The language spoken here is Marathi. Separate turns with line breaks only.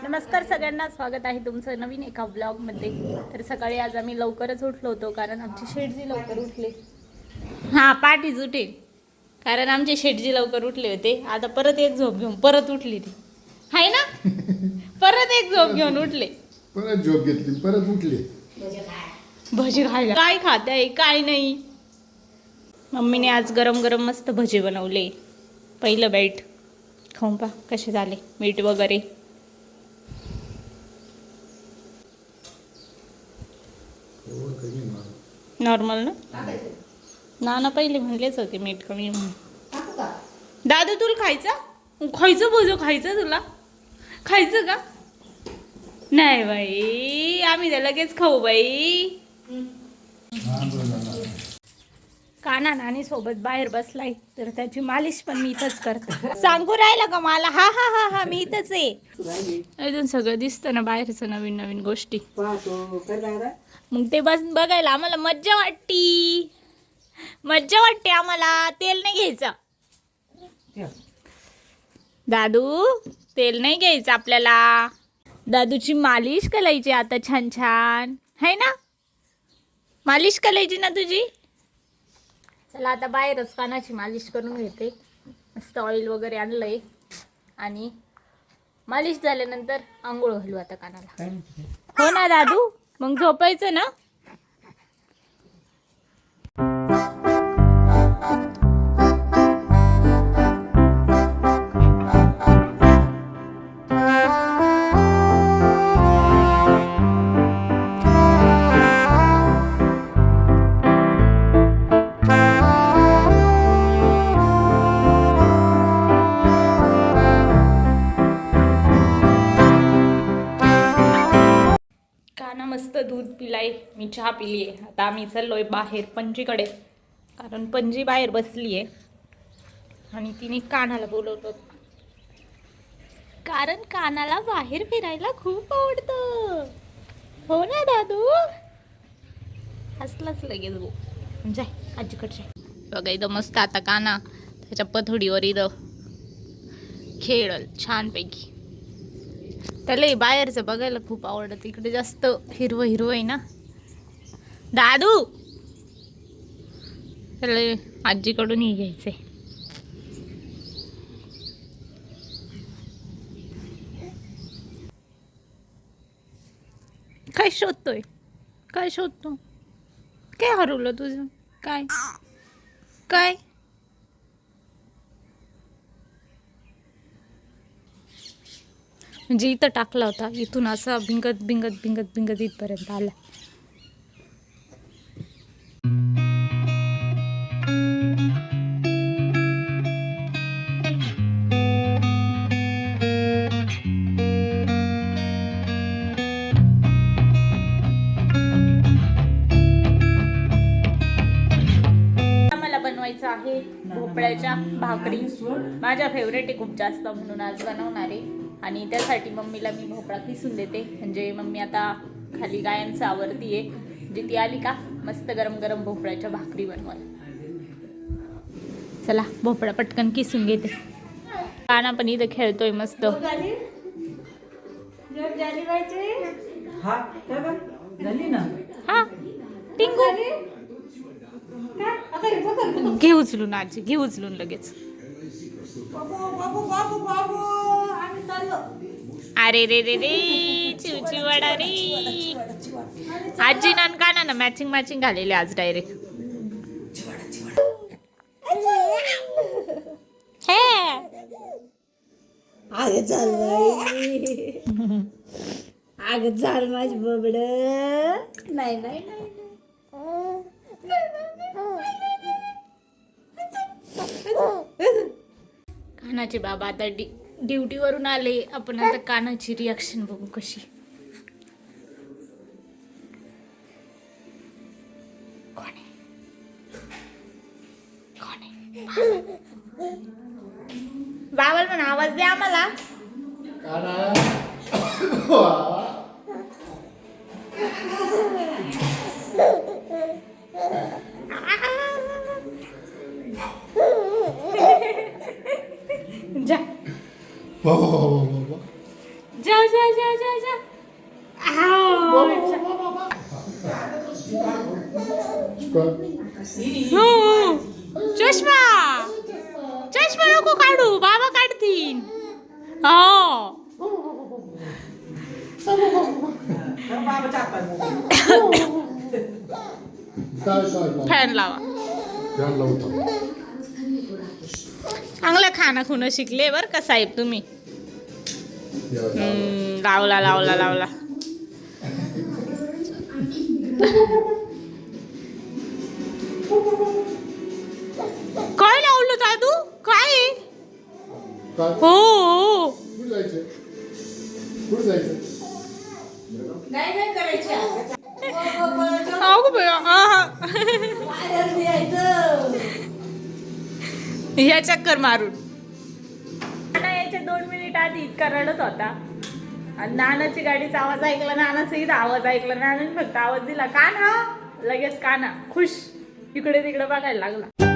नमस्कार सगळ्यांना, स्वागत आहे तुमचं नवीन एका ब्लॉगमध्ये. तर सकाळी आज आम्ही लवकरच उठलो होतो कारण आमची शेटजी लवकर उठले. हां, पाठीच उठे कारण आमचे शेटजी लवकर उठले होते. आता परत एक झोप घेऊन परत उठली ती, आहे ना. परत एक झोप घेऊन उठले,
परत झोप घेतली, परत उठले.
भजी खायला. काय खात आहे काय नाही. मम्मीने आज गरम गरम मस्त भजी बनवले. पहिलं बाईट खाऊन पा कसे झाले, मीठ वगैरे. नॉर्मल ना ना पहिले म्हणलेच होते मीठ कमी म्हणून. दादू तुला खायचं खायचं भजो खायचं, तुला खायचं का नाही बाई. आम्ही तर लगेच खाऊ बाई. काना नानी सोबत बाहेर बसलाय तर त्याची मालिश पण मी इथंच करते. सांगू राहिला का मला? हा हा हा हा, मी इथंच आहे. अजून सगळं दिसतं ना बाहेरचं, नवीन नवीन गोष्टी. मग ते बस बघायला आम्हाला मज्जा वाटती, मज्जा वाटते आम्हाला. तेल नाही घ्यायचं दादू, तेल नाही घ्यायचं आपल्याला. दादूची मालिश करायची आता छान छान, है ना. मालिश करायची ना तुझी. चला आता बाहेरच कानाची मालिश करून घेते. मस्त ऑइल वगैरे आणलंय आणि मालिश झाल्यानंतर आंघोळ घालू आता कानाला. हो ना दादू, मग झोपायचं ना. मस्त दूध पिलाय, मी चहा पिली आहे. आता आम्ही चाललोय बाहेर पणजीकडे कारण पणजी बाहेर बसली आहे आणि तिने कानाला बोलवलं कारण कानाला बाहेर फिरायला खूप आवडतं. हो ना दादू, हसलाच लगेच गो. जाय आजीकडे बघा. इथं मस्त आता काना त्याच्या पथडीवर इथं खेळल छानपैकी. त्याला बाहेरचं बघायला खूप आवडत. इकडे जास्त हिरवं हिरवं आहे ना दादू. त्याला आजीकडून ही घ्यायचंय. काय शोधतोय, काय शोधतो, काय हरवलं तुझं, काय काय. म्हणजे इथं टाकला होता, इथून असा भिंगत भिंगत भिंगत भिंगत इथपर्यंत आला. आम्हाला बनवायचं आहे भोपळ्याच्या भाकरी. माझ्या फेवरेट आहे खूप जास्त, म्हणून आज बनवणार आहे. आणि त्यासाठी मम्मीला मी भोपळा किसून देते. म्हणजे मम्मी आता खाली गायांचं आवरती आहे. म्हणजे ती आली का मस्त गरम गरम भोपळ्याच्या भाकरी बनवाल. चला भोपळा पटकन किसून घेते. काना पण इथं खेळतोय मस्त. हा टिंगू घे उचलून, आजी घे उचलून लगेच. अरे रे रे रे चिवची वडा रे. आजी नान काना ना मॅचिंग मॅचिंग घालेले आज डायरेक्ट. हे
आग चाल बाई, आग चाल माझी बबड. नाही नाही नाही.
कानाचे बाबा आता ड्युटीवरून आले. आपण आता कानाची रिॲक्शन बघू कशी. कोण आहे, कोण आहे. बाबाला म्हणा आवाज द्या आम्हाला. जा जा जा जा जा जा चष्मा चष्मा नको काढू बाबा काढतील हो फॅन लावा चांगलं खाणं खुणं शिकले बर का साहेब तुम्ही लावला लावला लावला काय लावलं दादू काय हो
नाही करायची
ह्या चक्कर मारून याच्या 2 मिनिट आधी इतका रडत होता आणि नानाची गाडीचा आवाज ऐकला नानाचा इथं आवाज ऐकला नानाने फक्त आवाज दिला कान्हा लगेच कान्हा खुश इकडे तिकडे बघायला लागला